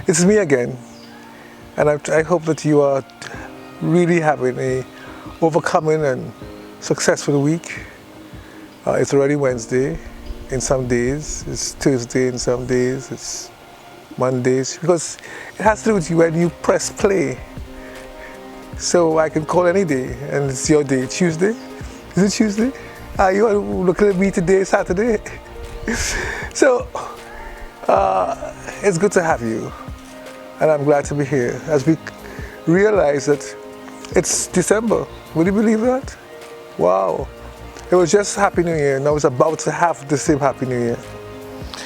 It's me again, and I hope that you are really having a overcoming and successful week. It's already Wednesday in some days, it's Tuesday in some days, it's Mondays, because it has to do with you when you press play. So I can call any day, and it's your day. Tuesday? Is it Tuesday? You are looking at me today, Saturday? So, it's good to have you, and I'm glad to be here as we realize that it's December. Would you believe that? Wow. It was just Happy New Year, and I was about to have the same Happy New Year.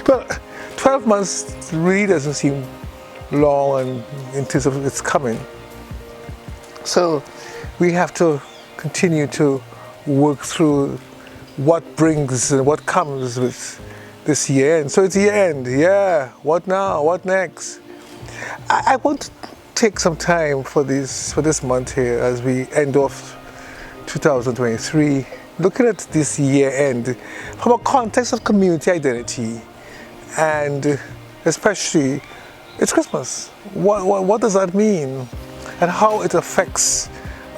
But 12 months really doesn't seem long and in terms of its coming. So we have to continue to work through what brings and what comes with this year. And so it's year end. Yeah, what now? What next? I want to take some time for this month here as we end off 2023, looking at this year end from a context of community identity, and especially it's Christmas. What does that mean, and how it affects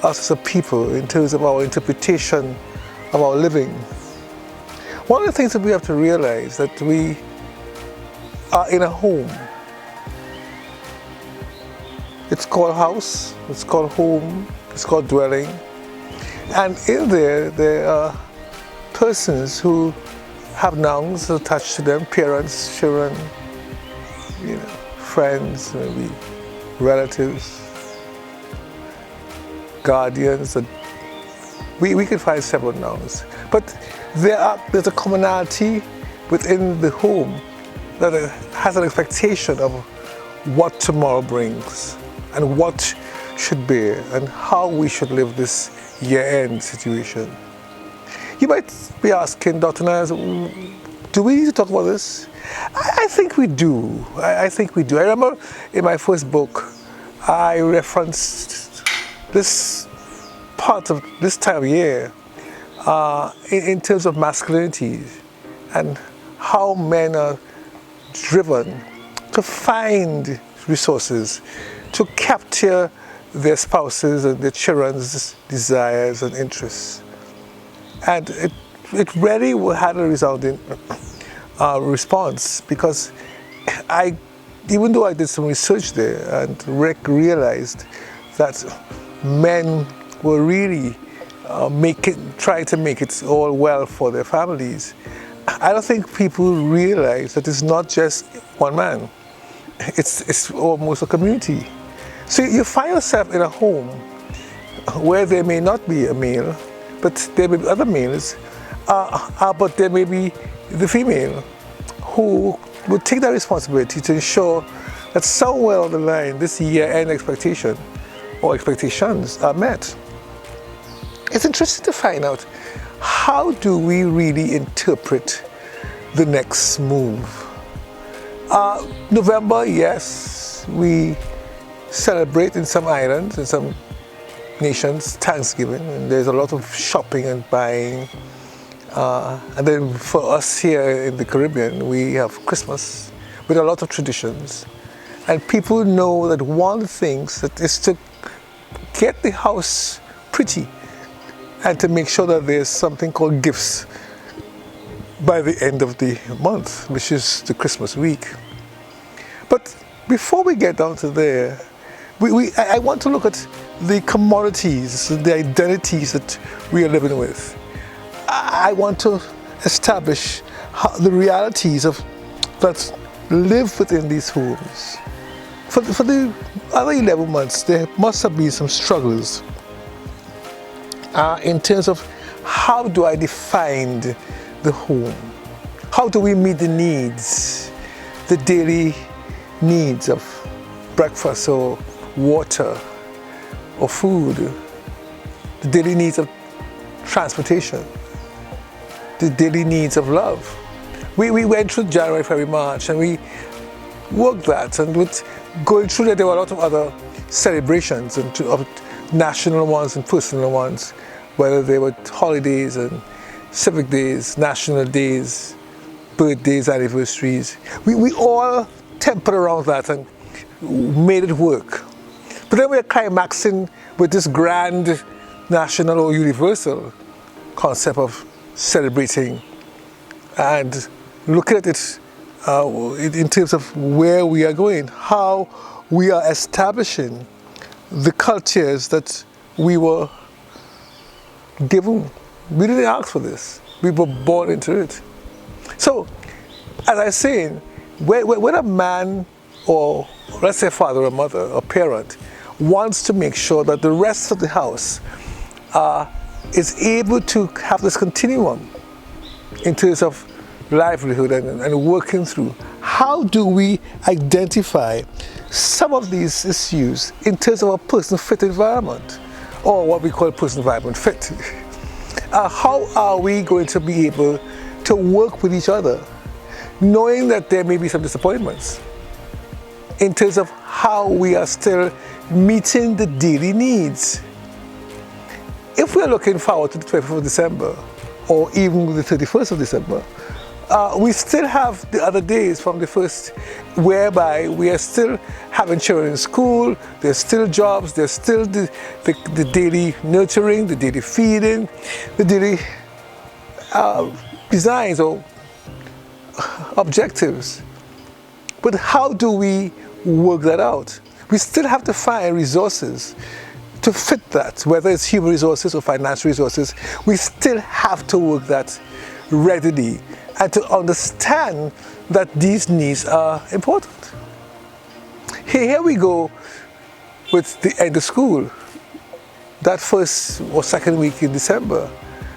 us as a people in terms of our interpretation of our living. One of the things that we have to realize that we are in a home. It's called house, it's called home, it's called dwelling. And in there are persons who have nouns attached to them, parents, children, friends, maybe relatives, guardians. We can find several nouns. But there's a commonality within the home that has an expectation of what tomorrow brings and what should be and how we should live this year-end situation. You might be asking, Dr. Niles, do we need to talk about this? I think we do. I think we do. I remember in my first book, I referenced this part of this time of year in terms of masculinity and how men are driven to find resources to capture their spouses and their children's desires and interests. And it really had a resounding response, because even though I did some research there and realized that men were really trying to make it all well for their families, I don't think people realize that it's not just one man. It's almost a community. So you find yourself in a home where there may not be a male, but there may be other males, but there may be the female who would take that responsibility to ensure that somewhere on the line this year-end expectation or expectations are met. It's interesting to find out, how do we really interpret the next move? November, yes, we celebrate in some islands, in some nations, Thanksgiving, and there's a lot of shopping and buying. And then for us here in the Caribbean, we have Christmas with a lot of traditions. And people know that one of the things that is to get the house pretty and to make sure that there's something called gifts by the end of the month, which is the Christmas week. But before we get down to there, I want to look at the commodities, the identities that we are living with. I want to establish the realities that live within these homes. For the other 11 months, there must have been some struggles in terms of how do I define the home? How do we meet the needs, the daily needs of breakfast or water or food, the daily needs of transportation, the daily needs of love? We went through January, February, March, and we worked that, and with going through that, there were a lot of other celebrations, and of national ones and personal ones, whether they were holidays and civic days, national days, birthdays, anniversaries. We all tempered around that, and made it work. But then we're climaxing with this grand national or universal concept of celebrating and looking at it in terms of where we are going, how we are establishing the cultures that we were given. We didn't ask for this. We were born into it. So, as I was saying, when a man, or let's say father or mother or parent, wants to make sure that the rest of the house is able to have this continuum in terms of livelihood and working through, how do we identify some of these issues in terms of a person fit environment, or what we call person environment fit? How are we going to be able to work with each other, knowing that there may be some disappointments in terms of how we are still meeting the daily needs? If we're looking forward to the 24th of December, or even the 31st of December, we still have the other days from the 1st whereby we are still having children in school, there's still jobs, there's still the daily nurturing, the daily feeding, the daily designs or objectives. But how do we work that out? We still have to find resources to fit that, whether it's human resources or financial resources. We still have to work that readily and to understand that these needs are important. Here we go with the end of school, that first or second week in December.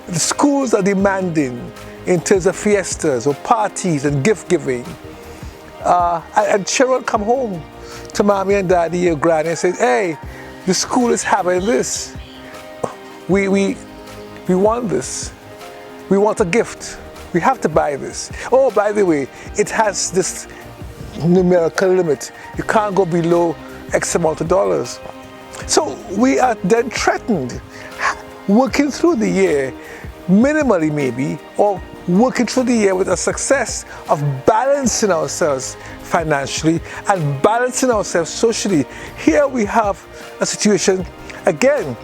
The schools are demanding in terms of fiestas or parties and gift giving. And children come home to mommy and daddy or granny and say, hey, the school is having this. We want this. We want a gift. We have to buy this. Oh, by the way, it has this numerical limit. You can't go below X amount of dollars. So we are then threatened, working through the year, minimally maybe, or working through the year with a success of balancing ourselves financially and balancing ourselves socially. Here we have a situation, again,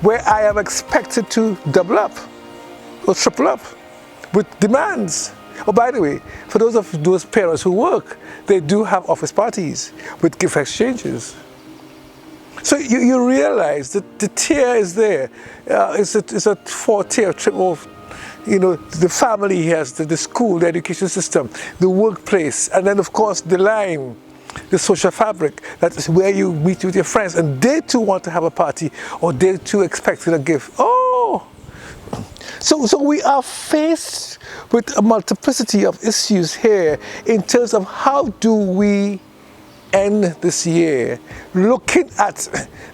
where I am expected to double up or triple up with demands. Oh, by the way, for those parents who work, they do have office parties with gift exchanges. So you realize that the tier is there. It's a four-tier trip of, the family has the school, the education system, the workplace, and then of course the line, the social fabric. That is where you meet with your friends, and they too want to have a party, or they too expecting a gift. Oh! So we are faced with a multiplicity of issues here in terms of how do we end this year, looking at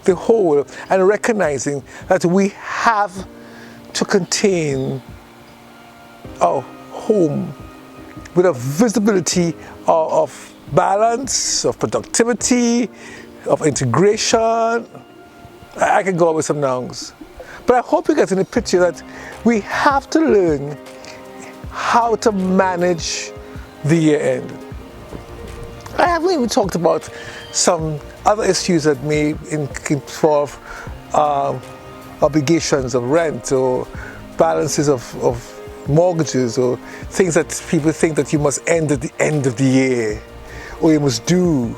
the whole and recognizing that we have to contain our home with a visibility of balance, of productivity, of integration. I can go on with some nouns. But I hope you get in the picture that we have to learn how to manage the year end. I haven't even talked about some other issues that may involve obligations of rent or balances of mortgages or things that people think that you must end at the end of the year, or you must do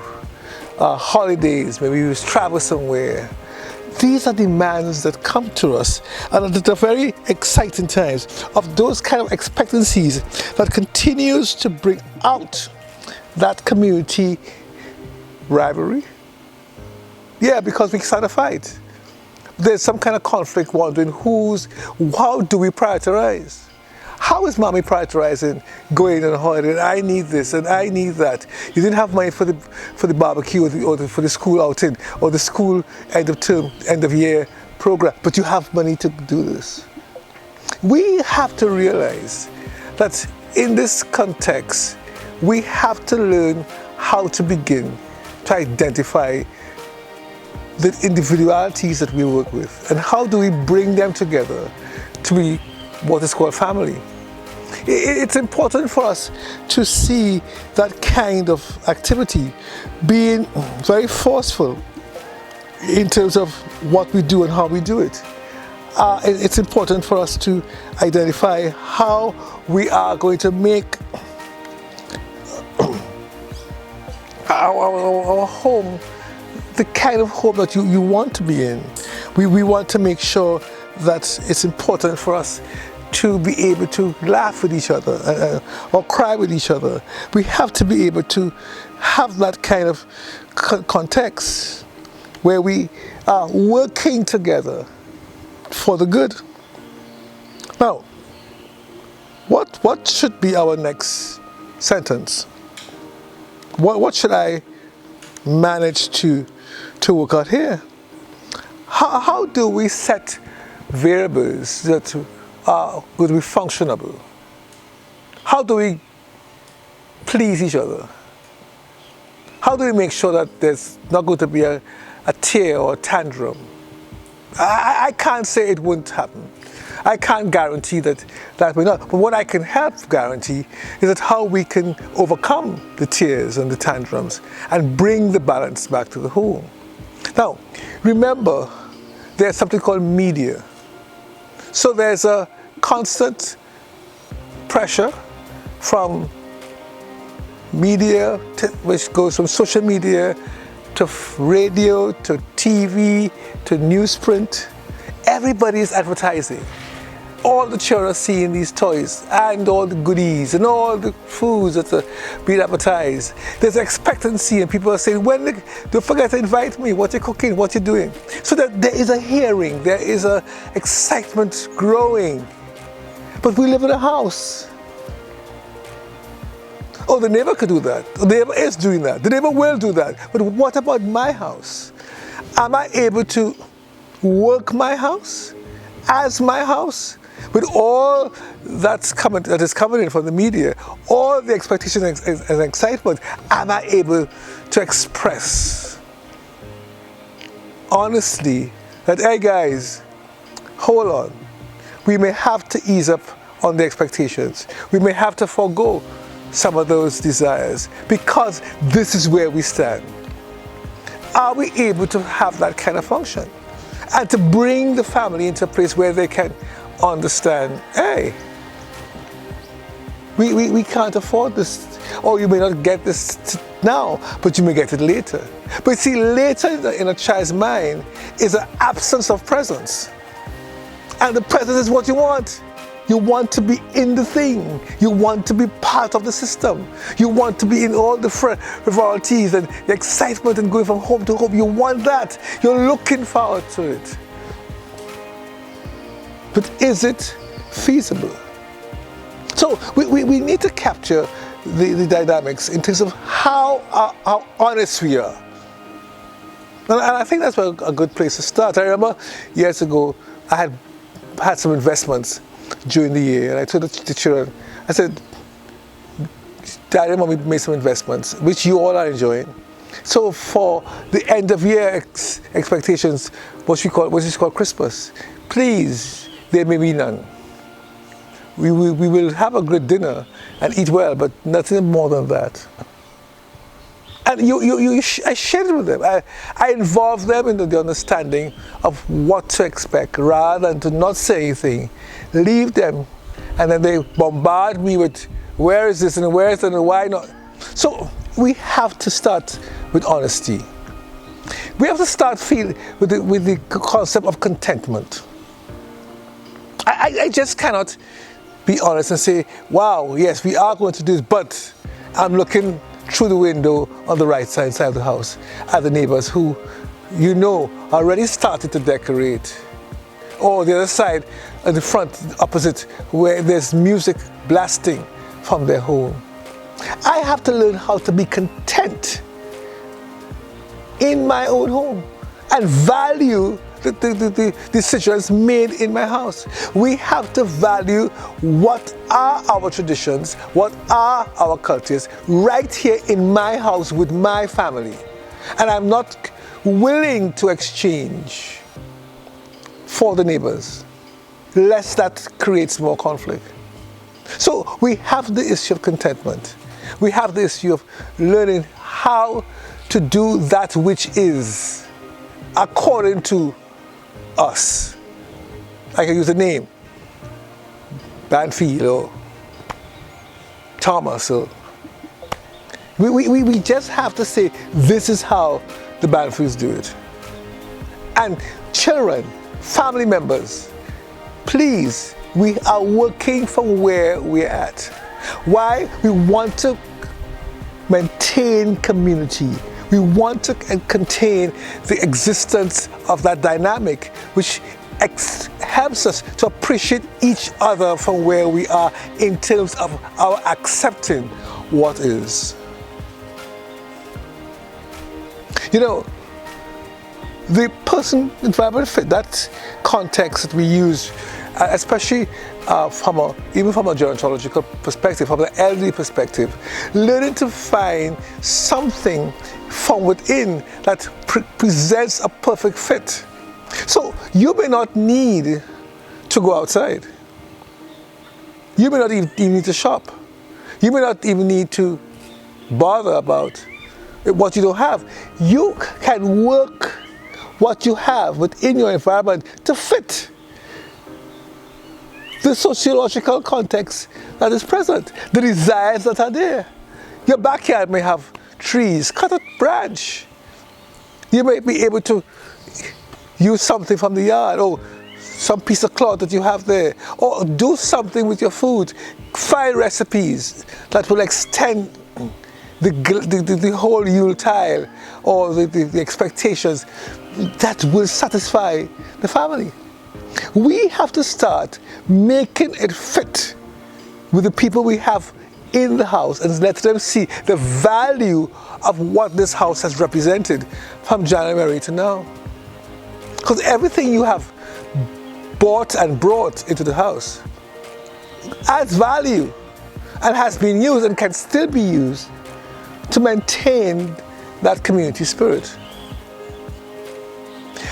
holidays, maybe you must travel somewhere. These are demands that come to us, and at the very exciting times of those kind of expectancies that continues to bring out that community rivalry. Yeah, because we start a fight. There's some kind of conflict wondering how do we prioritize? How is mommy prioritizing going on a holiday? I need this and I need that. You didn't have money for the barbecue or for the school outing or the school end of term, end of year program, but you have money to do this. We have to realize that in this context, we have to learn how to begin to identify the individualities that we work with and how do we bring them together to be what is called family. It's important for us to see that kind of activity being very forceful in terms of what we do and how we do it. It's important for us to identify how we are going to make our home the kind of home that you want to be in. We want to make sure that it's important for us to be able to laugh with each other or cry with each other. We have to be able to have that kind of context where we are working together for the good. Now, what should be our next sentence? What should I manage to work out here? How do we set variables that are going to be functionable? How do we please each other? How do we make sure that there's not going to be a tear or a tantrum? I can't say it won't happen. I can't guarantee that may not. But what I can help guarantee is that how we can overcome the tears and the tantrums and bring the balance back to the home. Now, remember, there's something called media. So there's a constant pressure from media, which goes from social media to radio, to TV, to newsprint. Everybody is advertising. All the children are seeing these toys and all the goodies and all the foods that are being advertised. There's expectancy and people are saying, don't forget to invite me, what you're cooking, what you're doing. So that there is a hearing, there is a excitement growing. But we live in a house. Oh, the neighbor could do that. The neighbor is doing that. The neighbor will do that. But what about my house? Am I able to work my house as my house? With all that is coming in from the media, all the expectation and excitement, am I able to express honestly that, hey guys, hold on, we may have to ease up on the expectations. We may have to forego some of those desires because this is where we stand. Are we able to have that kind of function? And to bring the family into a place where they can understand, hey, we can't afford this, or you may not get this now, but you may get it later. But see, later in a child's mind is an absence of presence. And the presence is what you want. You want to be in the thing. You want to be part of the system. You want to be in all the frivolities and the excitement and going from home to home. You want that. You're looking forward to it. But is it feasible? So we need to capture the dynamics in terms of how honest we are. And I think that's a good place to start. I remember years ago, I had some investments during the year, and I told the children, I said, Daddy and Mommy made some investments, which you all are enjoying. So for the end of year expectations, what is called Christmas, please, there may be none. We will have a great dinner and eat well, but nothing more than that. And I shared it with them. I involved them in the understanding of what to expect rather than to not say anything. Leave them, and then they bombard me with where is this and where is that and why not. So we have to start with honesty. We have to start with the concept of contentment. I just cannot be honest and say, wow, yes, we are going to do this, but I'm looking through the window on the right side of the house at the neighbors who, already started to decorate. Or the other side, at the front, opposite, where there's music blasting from their home. I have to learn how to be content in my own home and value the decisions made in my house. We have to value what are our traditions, what are our cultures, right here in my house with my family. And I'm not willing to exchange for the neighbors, lest that creates more conflict. So we have the issue of contentment. We have the issue of learning how to do that which is according to us. I can use a name, Banfield or Thomas. Or we just have to say, this is how the Banfields do it. And children, family members, please, we are working from where we're at. Why? We want to maintain community. We want to contain the existence of that dynamic, which helps us to appreciate each other from where we are in terms of our accepting what is. You know, the person environment fit, that context that we use, especially even from a gerontological perspective, from the elderly perspective, learning to find something from within that presents a perfect fit. So you may not need to go outside. You may not even need to shop. You may not even need to bother about what you don't have. You can work what you have within your environment to fit the sociological context that is present, the desires that are there. Your backyard may have trees, cut a branch. You may be able to use something from the yard, or some piece of cloth that you have there, or do something with your food. Find recipes that will extend the whole Yuletide, or the expectations that will satisfy the family. We have to start making it fit with the people we have in the house and let them see the value of what this house has represented from January to now. Because everything you have bought and brought into the house adds value and has been used and can still be used to maintain that community spirit.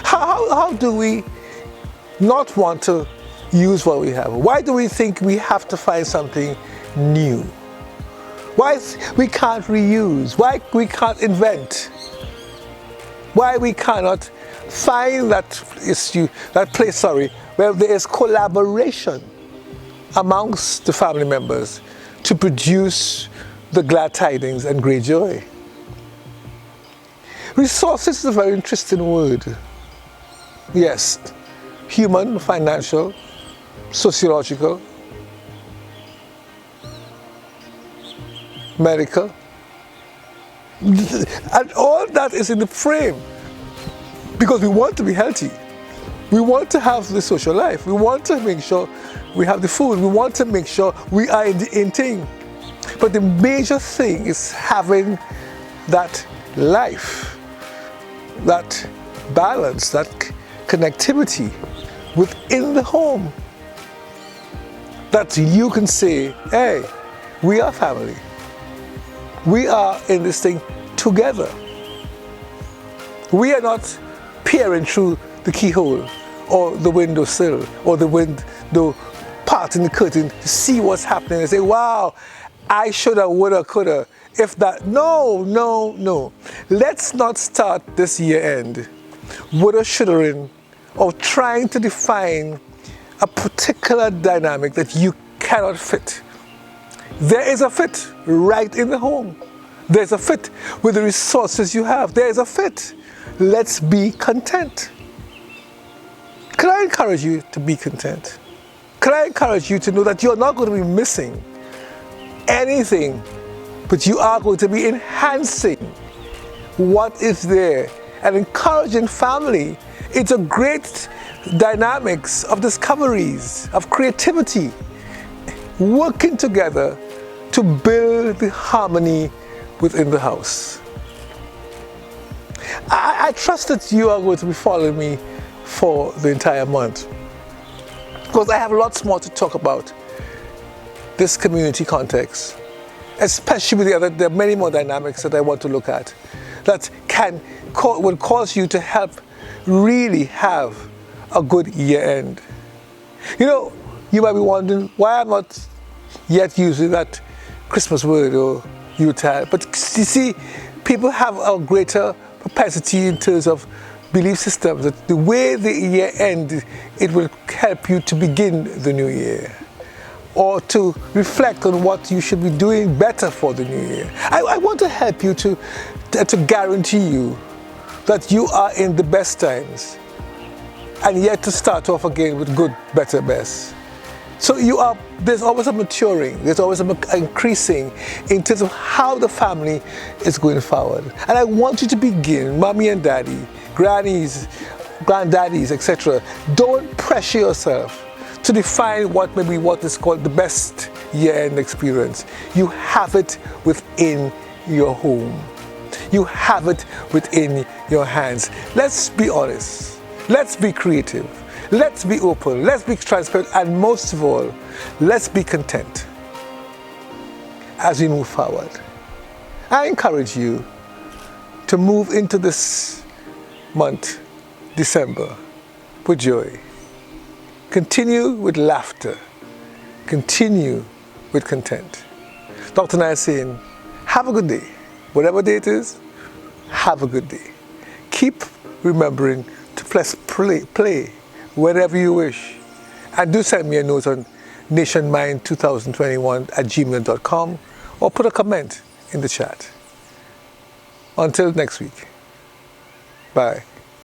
How do we not want to use what we have? Why do we think we have to find something new? Why we can't reuse? Why we can't invent? Why we cannot find that place where there is collaboration amongst the family members to produce the glad tidings and great joy? Resources is a very interesting word. Yes, human, financial, sociological, medical, and all that is in the frame because we want to be healthy. We want to have the social life. We want to make sure we have the food. We want to make sure we are in thing. But the major thing is having that life, that balance, that connectivity within the home, that you can say, hey, we are family. We are in this thing together. We are not peering through the keyhole or the windowsill or the window part in the curtain to see what's happening and say, wow, I shoulda, woulda, coulda. If that, no. Let's not start this year end woulda, shoulda, or trying to define a particular dynamic that you cannot fit. There is a fit right in the home. There's a fit with the resources you have. There's a fit. Let's be content. Can I encourage you to be content? Can I encourage you to know that you're not going to be missing anything, but you are going to be enhancing what is there and encouraging family into great dynamics of discoveries, of creativity, working together to build the harmony within the house. I trust that you are going to be following me for the entire month, because I have lots more to talk about this community context, especially with there are many more dynamics that I want to look at that will cause you to help really have a good year end. You know, you might be wondering why I'm not yet using that Christmas word or Yuletide. But you see, people have a greater propensity in terms of belief systems that the way the year ends, it will help you to begin the new year, or to reflect on what you should be doing better for the new year. I want to help you to guarantee you that you are in the best times, and yet to start off again with good, better, best. So there's always a maturing, there's always an increasing in terms of how the family is going forward. And I want you to begin, mommy and daddy, grannies, granddaddies, etc. Don't pressure yourself to define what is called the best year-end experience. You have it within your home. You have it within your hands. Let's be honest. Let's be creative. Let's be open. Let's be transparent. And most of all, let's be content as we move forward. I encourage you to move into this month, December, with joy. Continue with laughter. Continue with content. Dr. Naya is saying, have a good day. Whatever day it is, have a good day. Keep remembering to press play wherever you wish. And do send me a note on nationmind2021@gmail.com or put a comment in the chat. Until next week. Bye.